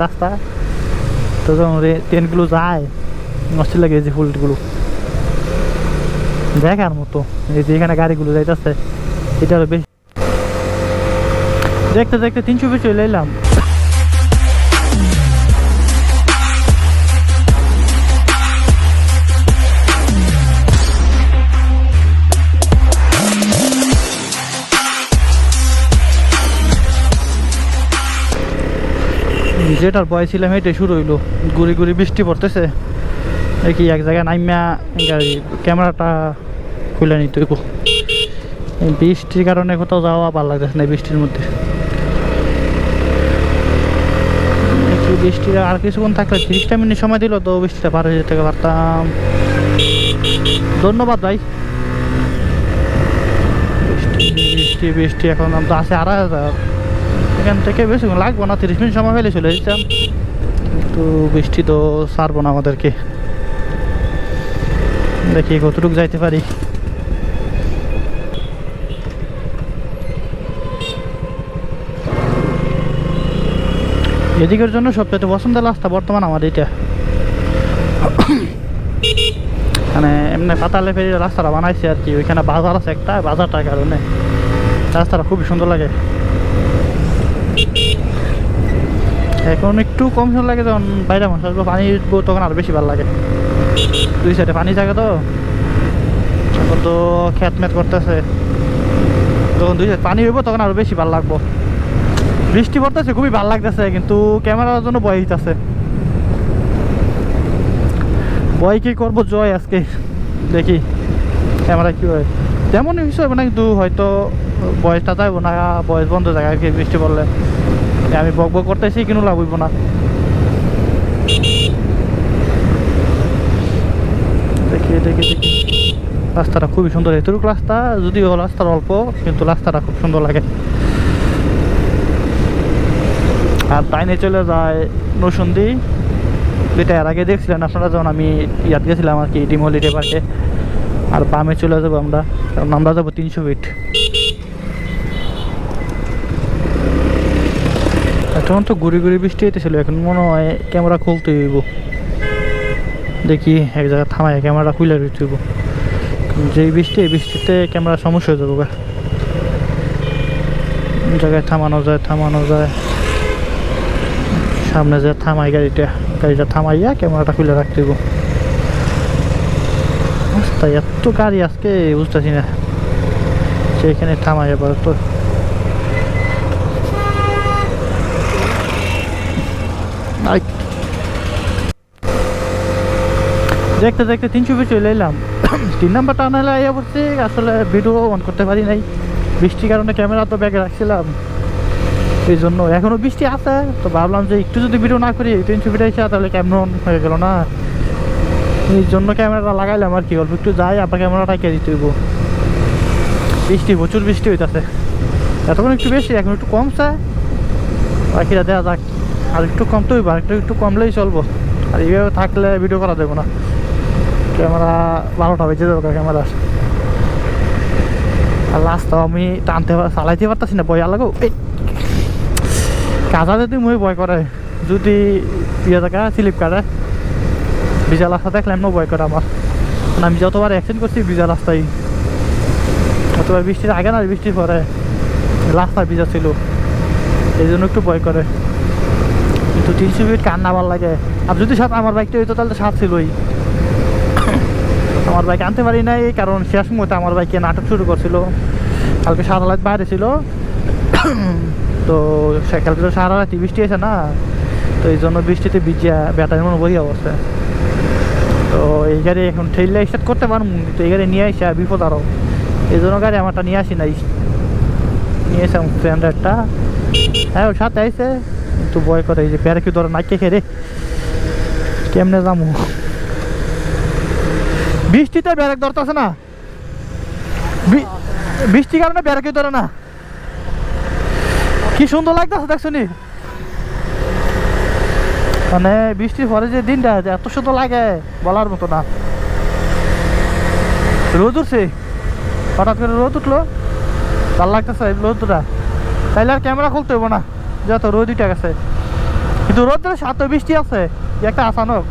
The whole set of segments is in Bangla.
রাস্তা তো যখন ট্রেনগুলো যায় নষ্ট লাগে যে ফুলগুলো দেখার মতো। এই যে এখানে গাড়িগুলো যাইতেছে এটা বেশি দেখতে দেখতে 300 ফিট চলে এলাম। যেটার বয় ছিলাম এটাই শুরু হইলো, গুড়ি গুড়ি বৃষ্টি পড়তেছে দেখি এক জায়গায় নাইমা গাড়ি ক্যামেরাটা খুলে নিতে হইব। এই বৃষ্টির কারণে কোথাও যাওয়া ভালো লাগতেছে না বৃষ্টির মধ্যে। বৃষ্টি আর কিছুক্ষণ থাকলে 30টা মিনিট সময় দিল তো বৃষ্টিটা পার হয়ে যেতে পারতাম। ধন্যবাদ ভাই। বৃষ্টি বৃষ্টি বৃষ্টি এখন তো আছে 2,500, এখান থেকে বেশিক্ষণ লাগবো না, 30 মিনিট সময় ফেলে চলে যেতাম, কিন্তু বৃষ্টি তো ছাড়বো না আমাদেরকে। দেখি কতটুকু যাইতে পারি। এদিকের জন্য সবচেয়ে পছন্দের রাস্তা বর্তমান আমার এটা, মানে এমনি পাতালে ফেরি রাস্তাটা বানাইছে আর কি। ওইখানে বাজার আছে একটা, বাজারটার কারণে রাস্তাটা খুবই সুন্দর লাগে। এখন একটু কম সুন্দর লাগে যখন বাইরে মাস আসবো, পানি উঠবো তখন আরো বেশি ভালো লাগে। দুই সাইডে পানি থাকে তো, এখন তো খেত মেত করতেছে, যখন দুই সাইড পানি হইবো তখন আরো বেশি ভালো লাগবো। বৃষ্টি পড়তেছে খুবই ভালো লাগতেছে, কিন্তু ক্যামেরার জন্য ভয় হইতেছে। ভয় কি করবো জয় আজকে, দেখি ক্যামেরা কি হয়। তেমন কিছু হবে না, কিন্তু হয়তো বয়সটা যাইবো না, বয়স বন্ধ জায়গায় আর কি। বৃষ্টি পড়লে আমি বক বক করতেছি কিন্তু লাভ হইব না। দেখি দেখি দেখি রাস্তাটা খুবই সুন্দর, এতটুকু রাস্তা যদিও রাস্তার অল্প, কিন্তু রাস্তাটা খুব সুন্দর লাগে। আর টাইনে চলে যায় নৌসন্দি, যেটা এর আগে দেখছিলেন আপনারা যখন আমি ইয়াদ গেছিলাম আর কি, ডিম হলিডে পার্কে। আর বামে চলে যাবো আমরা, কারণ আমরা যাবো 300 ফিট। তখন তো ঘুরি ঘুরি বৃষ্টি হইতেছিল, এখন মনে হয় ক্যামেরা খুলতে হইব। দেখি এক জায়গায় থামাই ক্যামেরা খুলে দিতে হইব, যেই বৃষ্টি এই বৃষ্টিতে ক্যামেরা সমস্যা হয়ে যাবো। জায়গায় থামানো যায়, থামানো যায়, সামনে যে থামাই গাড়িটা থামাইয়া ক্যামেরাটা খুলে রাখতে হইব। তাই এত গাড়ি আজকে বুঝতেছি না, সেখানে থামাই আবার তো। দেখতে দেখতে 300 ফিট চলে এলাম। 3 নাম্বার টানেলে আইয়া পড়ছি, আসলে ভিডিও অন করতে পারি নাই বৃষ্টির কারণে, ক্যামেরা তো ব্যাগে রাখছিলাম এই জন্য। এখনো বৃষ্টি আছে তো ভাবলাম যে একটু যদি ভিডিও না করি 300 ফিট এসে তাহলে ক্যামেরা অন হয়ে গেল না, এই জন্য ক্যামেরাটা লাগাইলাম আর কি। অল্প একটু যাই আবার ক্যামেরাটা কে দিতে হইব। বৃষ্টি প্রচুর বৃষ্টি হইতেছে, এতক্ষণ একটু বেশি, এখন একটু কমছে, বাকিরা দেওয়া যাক। আর একটু কমতে হইব, আর একটু কমলেই চলবো। আর এইভাবে থাকলে ভিডিও করা দেবো না, ক্যামেরা 12টা বেজে যাবো ক্যামেরা। আর রাস্তাও আমি চালাইতে পারতেছি না, ভয় লাগো। এই কাজা যদি মুই ভয় করে, যদি ইয়ে জায়গা স্লিপ কাটে, ভিজা রাস্তা দেখলে এমন ভয় করে আমার। আমি যতবার অ্যাক্সিডেন্ট করছি ভিজা রাস্তায়, অতবার বৃষ্টির আগে না বৃষ্টির পরে রাস্তা ভিজা ছিল, এই জন্য একটু ভয় করে। কিন্তু 300 ফিট কান্না ভালো লাগে। আর যদি সাথে আমার বাইকটা হইতো তাহলে সাথ ছিলই। আমার বাইক আনতে পারি নাই, কারণ শেষ মুহূর্তে আমার বাইকে নাটক শুরু করছিল। কালকে সারা রাত বাইরে ছিল তো, কালকে তো সারা রাত বৃষ্টি আছে না, তো এই জন্য বৃষ্টিতে ভিজিয়া ব্যাটারি মনে বই অবস্থা। তো এই গাড়ি এখন ঠেললে স্টার্ট করতে পারবো, তো এই গাড়ি নিয়ে আসে বিপদ আরও, এই জন্য গাড়ি আমারটা নিয়ে আসি নাই, নিয়ে এসে ফ্রেন্ড একটা। হ্যাঁ ওর সাথে আইসে, কিন্তু ভয় করে। এই যে প্যারে কি ধরে নাইকে খেয়ে রে, কেমনে যাবো বৃষ্টিতে? ব্যারেক ধরতেছে না, বৃষ্টির কারণে ব্যারেকে ধরে না। কি সুন্দর লাগতেছে দেখছো নি, মানে বৃষ্টির পরে যে দিনটা এত সুন্দর লাগে বলার মতো না। রোদ উঠছে, হঠাৎ করে রোদ উঠলো, ভালো লাগতেছে রোদটা। তাইলে আর ক্যামেরা খুলতে হইব না, যত রোদ উঠে গেছে। কিন্তু রোদ্রের সাথে বৃষ্টি আছে একটা আসানক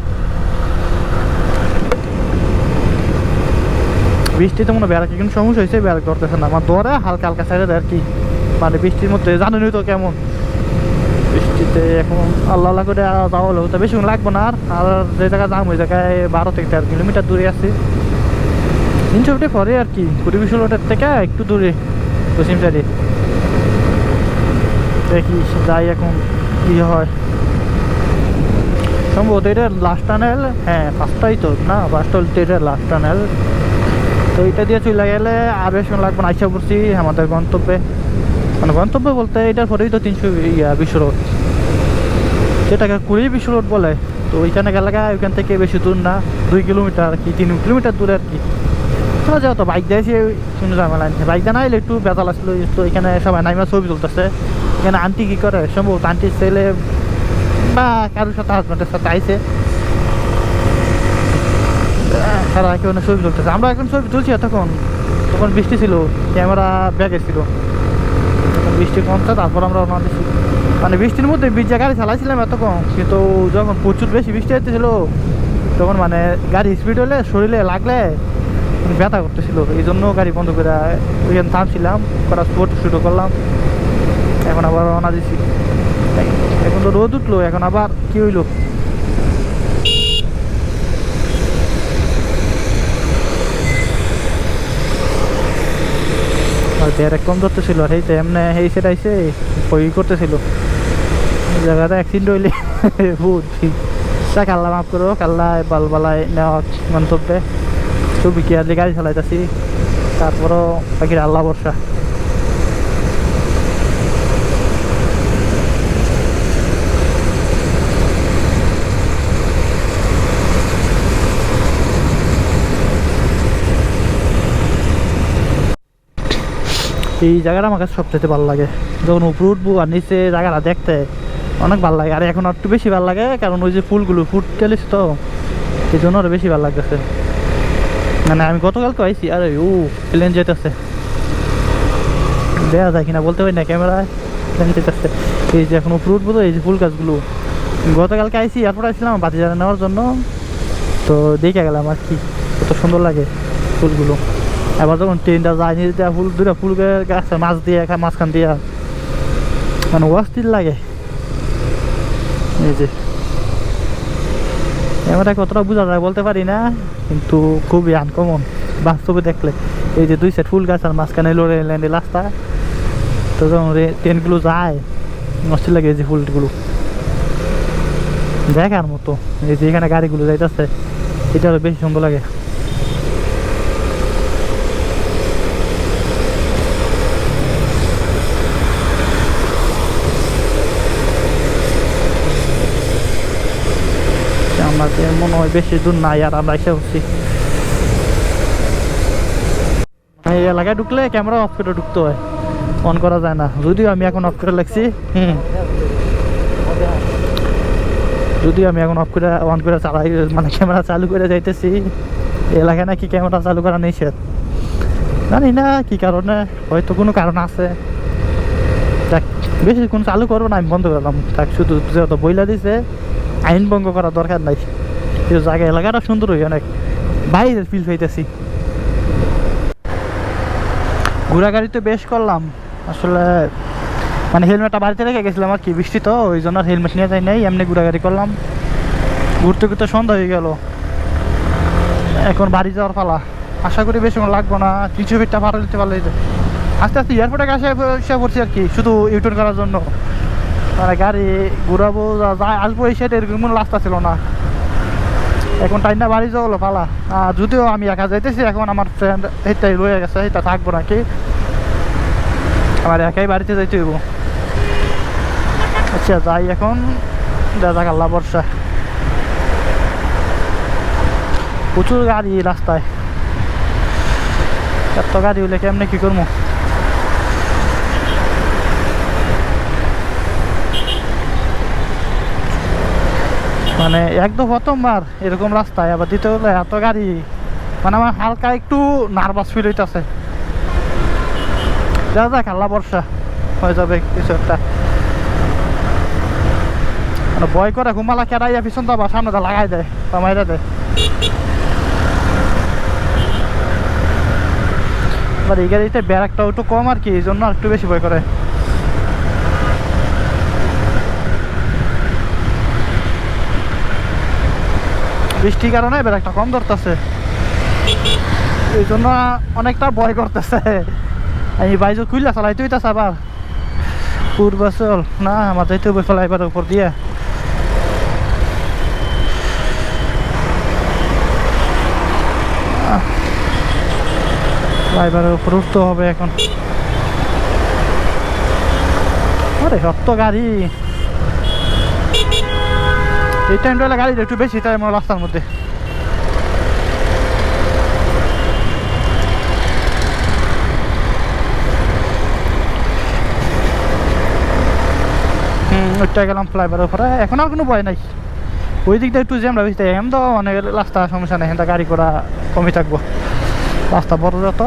বৃষ্টিতে মনে বেড়া কি কিন্তু সমস্যা হয়েছে বেড়া করতেছে না আমার দৌড়ে হালকা হালকা সাইডে আর কি মানে বৃষ্টির মধ্যে জানেনই তো কেমন বৃষ্টিতে এখন আল্লাহ আল্লাহ করে যাওয়া হলো তো বেশিক্ষণ লাগবো না আর যে জায়গায় যাম ওই জায়গায় 12 থেকে 13 কিলোমিটার দূরে আছে 300 ফিটে পরে আর কি 20-20 কিলোমিটার থেকে একটু দূরে পশ্চিম সাইডে দেখি যাই এখন কি হয় সম্ভবত এটা লাস্ট টানেল হ্যাঁ ফার্স্টটাই তো না ফার্স্ট হল এটা লাস্ট টানেল তো এটা দিয়ে চলে গেলে আর বেশিক্ষণ লাগবে না আইসা পড়ছি আমাদের গন্তব্যে মানে গন্তব্য বলতে এটার পরেই তো 320 রোড যেটাকে 20-20 রোড বলে তো ওইখানে গেলে ওইখান থেকে বেশি দূর না 2 কিলোমিটার কি 3 কিলোমিটার দূরে আর কি চলে যাও তো বাইক দিয়েছি কোনো ঝামেলা নেই বাইক দিয়ে নাইলে একটু বেতাল আসলো তো এখানে সবাই নাইমা ছবি তুলতেছে এখানে আন্টি কী করে সম্ভবত আন্টির ছেলে বা কারোর সাথে হাজব্যান্ডের সাথে আইসে তারা কেউ ছবি তুলতেছে আমরা এখন ছবি তুলছি তখন বৃষ্টি ছিল ক্যামেরা ব্যাগে ছিল বৃষ্টি কমছে তারপর আমরা রওনা দিচ্ছি মানে বৃষ্টির মধ্যে বীজ গাড়ি চালাইছিলাম এতক্ষণ কিন্তু যখন প্রচুর বেশি বৃষ্টি হইতেছিল তখন মানে গাড়ি স্পিড হলে শরীরে লাগলে ব্যথা করতেছিল এই জন্য গাড়ি বন্ধ করে ওইখানে থামছিলাম করা ফটো শুরু করলাম এখন আবার রওনা দিচ্ছি এখন তো রোদ উঠলো এখন আবার কি হইলো ব্যারেক কম ধরতেছিল আর এইটা এমনি এই সেটা আইসে ওই করতেছিল জায়গাটা অ্যাক্সিডেন্ট হইলে বুঝছি তা কাল্লা মাফ করো কাল্লায় বালবালায় নেওয়া গন্তব্যে ছবি কি আর গাড়ি চালাইতেছি তারপরও পাখির আল্লাহ বর্ষা এই জায়গাটা আমার কাছে সবচেয়ে ভালো লাগে যখন উপরে উঠবো আর নিচে জায়গাটা দেখতে অনেক ভালো লাগে আর এখন একটু বেশি ভালো লাগে কারণ ওই যে ফুলগুলো ফুটতেলিস তো এই জন্য আরো বেশি ভালো লাগতেছে মানে আমি গতকালকে আইসি আরে ও প্লেন যেতেছে দেওয়া যায় কিনা বলতে পারি না ক্যামেরায় প্লেন যেতেছে এই যে এখন উপরে উঠবো তো এই যে ফুল গাছগুলো গতকালকে আইসি এয়ারপোর্ট আসছিলাম বাতি জ্বালা নেওয়ার জন্য তো দেখে গেলাম আর কি কত সুন্দর লাগে ফুলগুলো এবার যখন ট্রেনটা যায় নিজে দেওয়া ফুল দুটা ফুল গাছ মাছ দিয়ে মাঝখান দিয়া মানে অস্থির লাগে এই যে এবারে কতটা বোঝা যায় বলতে পারি না কিন্তু খুবই আনকমন বাস্তবে দেখলে এই যে 2 সেট ফুল গাছ আর মাঝখানে লড়ে ল্যান্ডে রাস্তা তো যখন ট্রেনগুলো যায় অস্থির লাগে এই যে ফুলগুলো দেখার মতো এই যে এখানে গাড়িগুলো যাইতেছে এটা আরো বেশি সুন্দর লাগে আমাদের মনে হয় বেশি দূর নাই আর আমরা এসে হচ্ছি এই এলাকায় ঢুকলে ক্যামেরা অফ করে ঢুকতে হয় অন করা যায় না যদিও আমি এখন অফ করে লাগছি যদিও আমি এখন অফ করে অন করে চালাই মানে ক্যামেরা চালু করে যাইতেছি এলাকায় নাকি ক্যামেরা চালু করা নিষেধ জানি না কি কারণে হয়তো কোনো কারণ আছে দেখ বেশিক্ষণ চালু করবো না আমি বন্ধ করলাম তাক শুধু যেহেতু বইলা দিছে আইন ভঙ্গ করার দরকার নাই এই জায়গা এলাকাটা সুন্দর হই অনেক বাইরের ফিল পাইতেছি ঘোরাঘুরি তো বেশ করলাম আসলে মানে হেলমেটটা বাড়িতে রেখে গেছিলাম আর কি বৃষ্টি তো ওই জন্য হেলমেট নিয়ে যাই নাই এমনি ঘোরাঘুরি করলাম ঘুরতে ঘুরতে সন্ধ্যা হয়ে গেল এখন বাড়ি যাওয়ার পালা আশা করি বেশি লাগবো না 300 ফিটটা পার দিতে পারলে আস্তে আস্তে এয়ারপোর্টে এসে পড়ছি আর কি শুধু ইউটার্ন করার জন্য মানে গাড়ি ঘুরাবো আসবো এই সাইডে এরকম কোনো রাস্তা ছিল না এখন টাইম না বাড়ি যাওয়া হলো পালা যদিও আমি একা যাইতেছি এখন আমার ফ্রেন্ড এইটাই রয়ে গেছে এটা থাকবো নাকি আমার একাই বাড়িতে যাইতে হইব আচ্ছা যাই এখন দেখা আল্লাহ বর্ষা প্রচুর গাড়ি রাস্তায় এত গাড়ি হইলে কেমনে কি করবো মানে একদম প্রথমবার এরকম রাস্তায় আবার দিতে হলে এত গাড়ি মানে আমার হালকা একটু নার্ভাস ফিল হইতেছে যা যাক আল্লাহ বর্ষা হয়ে যাবে কিছু একটা ভয় করে ঘুমালা কেড়াইয়া পিছন তো আবার সামনে লাগাই দেয় বা মাইরা দেয়। এবার এই গাড়িতে ব্যারাকটাও একটু কম আর কি, এই জন্য একটু বেশি ভয় করে। বৃষ্টির কারণে ব্যারাকটা কম ধরতেছে, এই জন্য অনেকটা ভয় করতেছে। এই বাইজো খুললা চালাইতে হইতেছে আবার পূর্বাচল না, আমার যাইতে হবে ফ্লাইওভার উপর দিয়ে। ফ্লাইওভারের উপর উঠতে হবে এখন। আরে সত্য গাড়ি এই টাইমটা হলে গাড়িটা একটু বেশি টাইম রাস্তার মধ্যে। ওইটা গেলাম ফ্লাইওভারের উপরে, এখন আর কোনো ভয় নাই। ওই দিকটা একটু জ্যামটা বেশি, এম তো অনেক রাস্তা সমস্যা নেই, এখানটা গাড়ি করা কমই থাকবো। রাস্তা বড় যত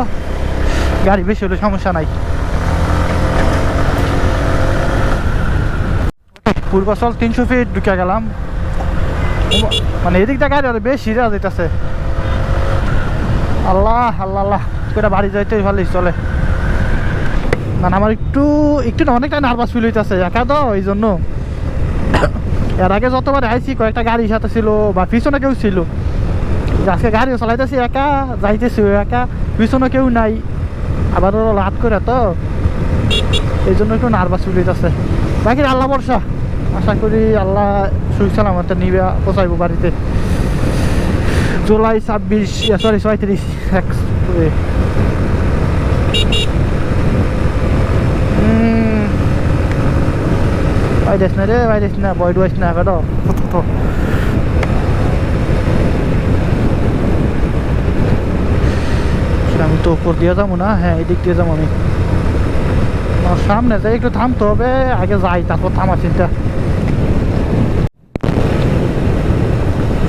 গাড়ি বেশি হলে সমস্যা নাই। পূর্বাচল 300 ফিট ঢুকে গেলাম, মানে এদিকটা গাড়ি আরো বেশি যেতেছে। আল্লাহ আল্লাহ আল্লাহ করে বাড়ি যাইতে ভালোই চলে। মানে আমার একটু একটু না অনেকটা নার্ভাস ফিল হইতেছে একা তো, এই জন্য। এর আগে যতবার আইছি কয়েকটা গাড়ির সাথে ছিল বা পিছনে কেউ ছিল, আজকে গাড়িও চালাইতেছি একা, যাইতেছি একা, পিছনে কেউ নাই, আবার ওরা লাট করে তো, এই জন্য একটু নার্ভাস ফিল হইতেছে। বাকি আল্লাহ ভরসা, আশা করি আল্লাহ সুখ সালামতে নিবে, পৌঁছাইব বাড়িতে। জুলাই 36 বাইরেস না রে, বাইরেস না, বয় ডুয়াইস না বেড়ো। আমি তো উপর দিয়ে যাবো না, হ্যাঁ এই দিক দিয়ে যাবো আমি। সামনে যাই একটু থামতে হবে, আগে যাই তারপর থামার চিন্তা।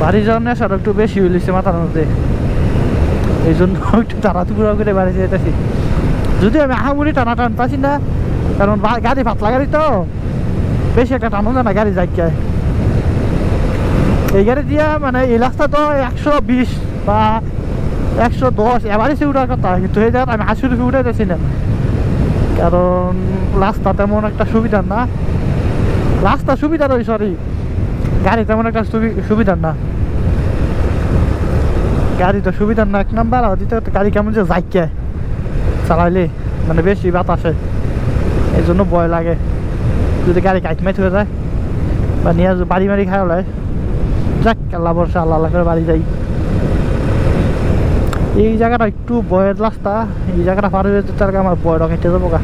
বাড়ি যাওয়ার নেশাটা একটু বেশি হইলেছে মাথার মধ্যে, এই জন্য একটু তাড়াতাড়ি করে বাড়ি যেতেছি। যদি আমি আহামুড়ি টানা টানতাছি না, কারণ গাড়ি পাতলা গাড়ি তো বেশি একটা টানো যায় না গাড়ি যাইকায়। এই গাড়ি দিয়া মানে এই রাস্তা তো 120 বা 110 এভারেজে উঠার কথা, কিন্তু এই জায়গায় আমি 80 রুপি উঠে যাচ্ছি না, কারণ রাস্তা তেমন একটা সুবিধার না। রাস্তা সুবিধার ওই সরি, গাড়ি তেমন একটা সুবিধার না। গাড়ি তো সুবিধার না এক নাম্বার, আর দ্বিতীয় গাড়ি কেমন যে যাইকায় চালাইলে, মানে বেশি বাতাসে, এই জন্য ভয় লাগে। যদি গাড়ি কাইটমাইট হয়ে যায় বা নিয়ে বাড়ি মারি খাওয়া হয়, যাক আল্লাহ বর্ষা, আল্লাহ আল্লাহ করে বাড়ি যাই। এই জায়গাটা একটু বয়ের রাস্তা, এই জায়গাটা পার হয়ে যেতে আমার বয়টা কেটে যাবো গা।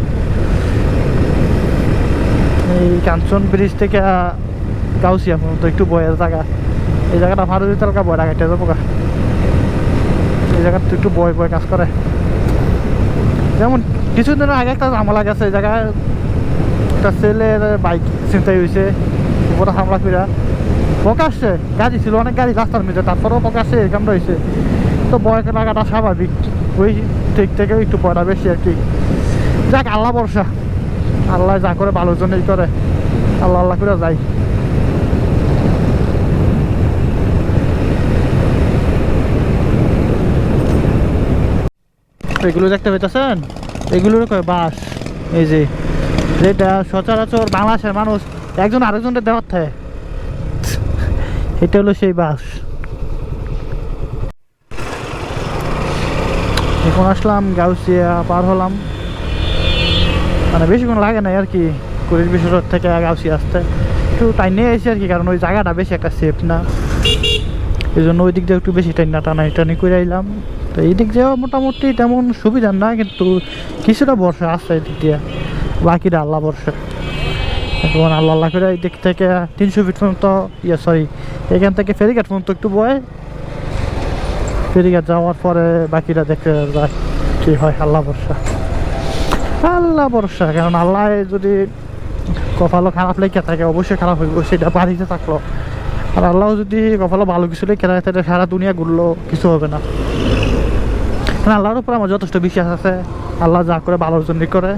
এই কাঞ্চন ব্রিজ থেকে গাউসিয়া পর্যন্ত একটু বয়ের জায়গা, এই জায়গাটা পার হয়ে যেতে বয়টা কেটে যাবো গা। এই জায়গাটা একটু বয় বয় কাজ করে। যেমন কিছুদিন আগে একটা ঝামেলা গেছে, এই জায়গায় একটা ছেলের বাইক ছিনতাই হয়েছে, উপরে হামলা কইরা প্রকাশ্যে, গাড়ি ছিল অনেক গাড়ি রাস্তার মধ্যে, তারপরেও প্রকাশ্যে এই কামটা হয়েছে। তো ভয় লাগাটা স্বাভাবিক, ওই দিক থেকে একটু ভয়টা বেশি আর কি। যাক আল্লাহ ভরসা, আল্লাহ যা করে ভালোর জন্যই করে, আল্লাহ আল্লাহ করে যাই। এগুলো দেখতে পেতেছেন, এগুলোর কয় বাস। এই যে যেটা সচরাচর বাংলাদেশের মানুষ একজন আরেকজনের দেওয়ার থাকে, এটা হলো সেই বাস। এখন আসলাম গাউসিয়া, পার হলাম, মানে বেশিক্ষণ লাগে নাই আর কি, 20-20 রোড থেকে গাউসিয়া আসতে একটু টাইম নিয়ে এসেছি আর কি, কারণ ওই জায়গাটা বেশি একটা সেফ না, এই জন্য ওই দিক দিয়ে একটু বেশি টানি করে আইলাম। তো এই দিক দিয়েও মোটামুটি তেমন সুবিধা না, কিন্তু কিছুটা বর্ষা আসছে এই দিক দিয়ে, বাকিটা আল্লাহ বর্ষা। এখন আল্লাহ আল্লাহ করে এই দিক থেকে 300 ফিট পর্যন্ত, সরি এখান থেকে ফেরিঘাট পর্যন্ত একটু বয়, ফেরিঘাট যাওয়ার পরে বাকিটা দেখতে যায় কি হয়। আল্লাহ ভরসা, আল্লাহ ভরসা, কারণ আল্লাহ যদি কপালও খারাপ লেগে থাকে অবশ্যই খারাপ হইব, সেটা বাড়িতে থাকলো। আর আল্লাহ যদি কপালও ভালো কিছু লেগে থাকে তাহলে সারা দুনিয়া ঘুরলো কিছু হবে না। কারণ আল্লাহর উপর আমার যথেষ্ট বিশ্বাস আছে, আল্লাহ যা করে ভালোর জন্যই করে।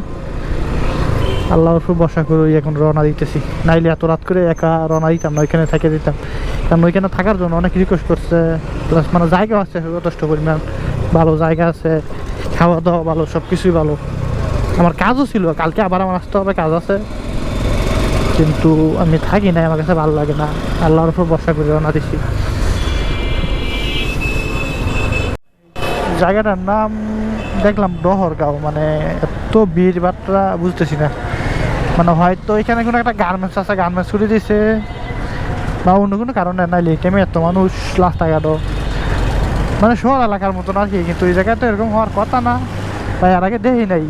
আল্লাহর উপর ভরসা করে এখন রওনা দিতেছি। নাইলে এত রাত করে একা রওনা দিতাম না, ওইখানে থেকে দিতাম। কারণ ওইখানে থাকার জন্য অনেক রিকোয়েস্ট করছে, প্লাস মানে জায়গা আছে যথেষ্ট পরিমাণ, ভালো জায়গা আছে, খাওয়া দাওয়া ভালো, সব কিছুই ভালো। আমার কাজও ছিল, কালকে আবার আমার আসতে হবে, কাজ আছে, কিন্তু আমি থাকি না, আমার কাছে ভালো লাগে না। আল্লাহর উপর ভরসা করে রওনা দিছি। জায়গাটার নাম দেখলাম ডহরগাঁও, মানে এত ভিড় বাট্রা বুঝতেছি না, মানে হয়তো এখানে কোনো একটা গার্মেন্টস আছে, গার্মেন্টস ছুটি দিছে, বা অন্য কোনো কারণে, নাইলে এই টাইমে এত মানুষ রাস্তাঘাট, মানে শহর এলাকার মতন আর কি, কিন্তু এই জায়গাটা এরকম হওয়ার কথা না, বা এর আগে দেখি নাই।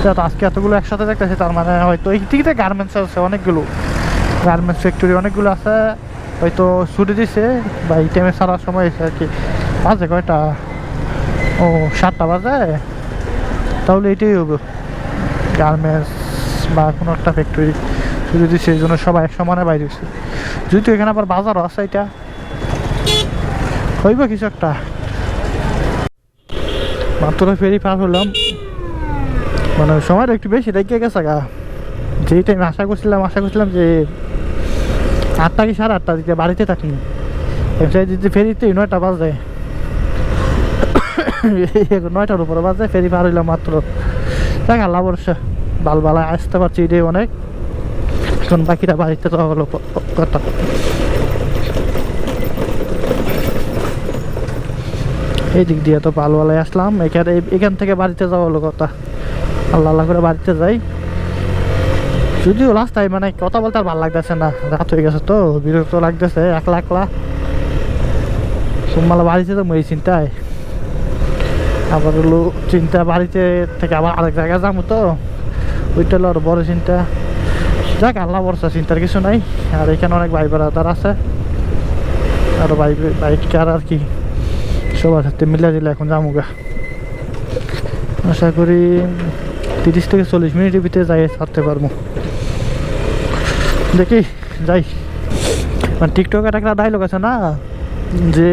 তো আজকে এতগুলো একসাথে দেখতেছি, তার মানে হয়তো এই দিকে গার্মেন্টস আছে অনেকগুলো, গার্মেন্টস ফ্যাক্টরি অনেকগুলো আছে, হয়তো ছুটি দিছে বা এই টাইমে ছাড়ার সময় এসে আর কি। বাজে কয়টা? ও 7টা বাজে, তাহলে এটাই হবে গার্মেন্টস বা কোনো একটা ফ্যাক্টরি ছুটি দিচ্ছে, এই জন্য সবাই এক সমানে বাইরে হচ্ছে। যেহেতু এখানে আবার বাজারও আছে, এটা হইব কিছু একটা। মাত্র ফেরি পার হলাম, মানে সময়টা একটু বেশি রেগে গেছে গা। যেই টাইম আশা করছিলাম যে 8টা কি 8:30 দিকে বাড়িতে থাকি, যদি ফেরিতে 9টা বাজে, 9টার উপরে বাজে, ফেরি পার হইলাম মাত্র। দেখ আল্লাহ বর্ষা বালবালায় আসতে পারছি, এটাই অনেক। এখন বাকিটা বাড়িতে তো হলো কথা। এই দিক দিয়ে তো বালবালায় আসলাম, এখান থেকে বাড়িতে যাওয়া হলো কথা। আল্লাহ আল্লাহ করে বাড়িতে যাই, যদিও রাস্তায় মানে কথা বলতে আর ভালো লাগতেছে না, রাত হয়ে গেছে তো, বিরক্ত লাগতেছে একলা একলা। সোমমালা বাড়িতে তো মই চিন্তায়, আবার হলো চিন্তা বাড়িতে থেকে আবার আরেক জায়গায় যাবো, তো ওইটা হলো আরো বড় চিন্তা। যাক আল্লাহ বর্ষা, চিন্তার কিছু নাই। আর এখানে অনেক ভাই বেড়াদার আছে, আরো বাইকার আর কি, সবার সাথে মিলে দিলে এখন যামুগা। আশা করি 30 থেকে 40 মিনিটের ভিতরে যাই ছাড়তে পারবো, দেখি যাই। মানে টিকটকের একটা ডায়লগ আছে না, যে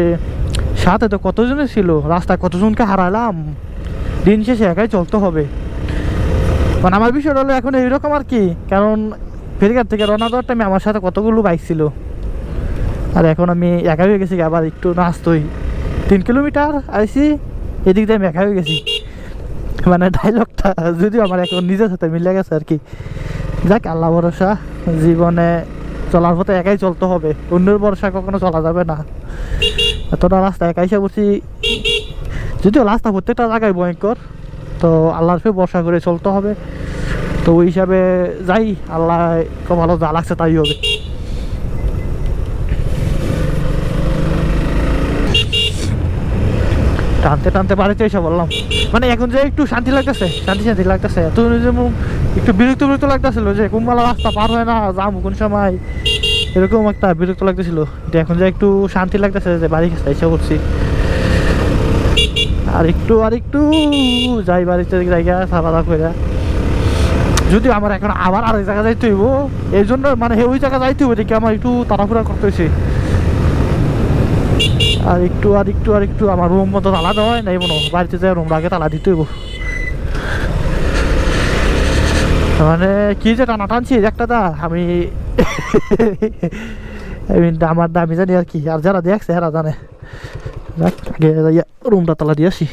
সাথে তো কতজনে ছিল, রাস্তায় কতজনকে হারালাম, দিন শেষে একাই চলতে হবে। মানে আমার বিষয়টা হলো এখন এইরকম আর কি, কারণ ফেরিঘাট থেকে রওনা দেওয়ার টাইমে আমার সাথে কতগুলো বাইক ছিল, আর এখন আমি একা হয়ে গেছি। আবার একটু নাচতই 3 কিলোমিটার আইসি, এদিক দিয়ে আমি একা হয়ে গেছি। মানে ডায়লগটা যদিও আমার এখন নিজের সাথে মিলে গেছে আর কি। যাক আল্লাহ ভরসা, জীবনে চলার পথে একাই চলতে হবে, অন্যের ভরসা কখনো চলা যাবে না। এতটা রাস্তা একা এসে পড়ছি, যদিও রাস্তা প্রত্যেকটা জায়গায় ভয়ঙ্কর, তো আল্লাহর ফের ভরসা করে চলতে হবে। তো ওই হিসাবে যাই, আল্লাহ ভালো যা লাগছে তাই হবে। টানতে টানতে বাড়িতে এসে বললাম, মানে এখন যে একটু শান্তি লাগতেছে, শান্তি লাগতেছে। এত একটু বিরক্ত লাগতেছিল যে কুম্বালা রাস্তা পার হয় না, যাবো কোন সময়, এরকম একটা বিরক্ত লাগতেছিল। এখন যে একটু শান্তি লাগতেছে যে বাড়ি কাছে এসে করছি। আর একটু যাই বাড়িতে জায়গা সারা করে, যদিও আমার এখন আবার আরেক জায়গা যাইতে হইব, এই জন্য মানে ওই জায়গা যাইতে হইব দেখি আমার একটু তাড়াহুড়া করতে হয়েছে। আর একটু আমার রুম মতো তালা দেওয়া হয় নাই, মনে বাড়িতে যাই রুম আগে তালা দিতে হইব। মানে কি যে টানা টানছি একটা দা, আমি আমার দামি জানি আর কি, আর যারা দেখছে এরা জানে। আগে রুমটা তালা দিয়ে আসি।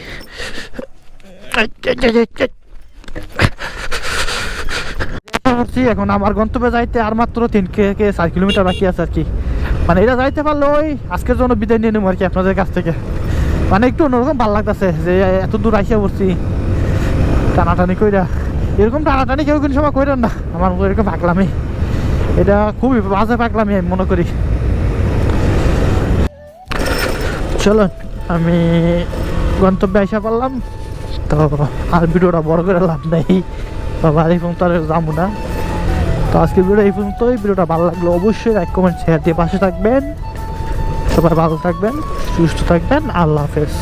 এখন আমার গন্তব্যে যাইতে আর মাত্র 3 থেকে 4 কিলোমিটার বাকি আছে আর কি। মানে এটা যাইতে পারলে ওই আজকের জন্য বিদায় নিয়ে নেবো আর কি আপনাদের কাছ থেকে। মানে একটু অন্যরকম ভালো লাগতেছে যে এত দূর আইসা পড়ছি, টানাটানি কইরা। এরকম টানাটানি কেউ কোনো সময় কইরেন না, আমার এরকম পাগলামি, এটা খুবই বাজে পাগলামি আমি মনে করি। চলো আমি গন্তব্যে আইসা পারলাম, তো আর ভিডিওটা বড় করে লাভ নেই, বাড়ি পর্যন্ত আর যাবো না। তো আজকের ভিডিও এই পর্যন্তই। ভিডিওটা ভালো লাগলো অবশ্যই লাইক কমেন্ট শেয়ার দিয়ে পাশে থাকবেন। সবাই ভালো থাকবেন, সুস্থ থাকবেন, আল্লাহ হাফেজ।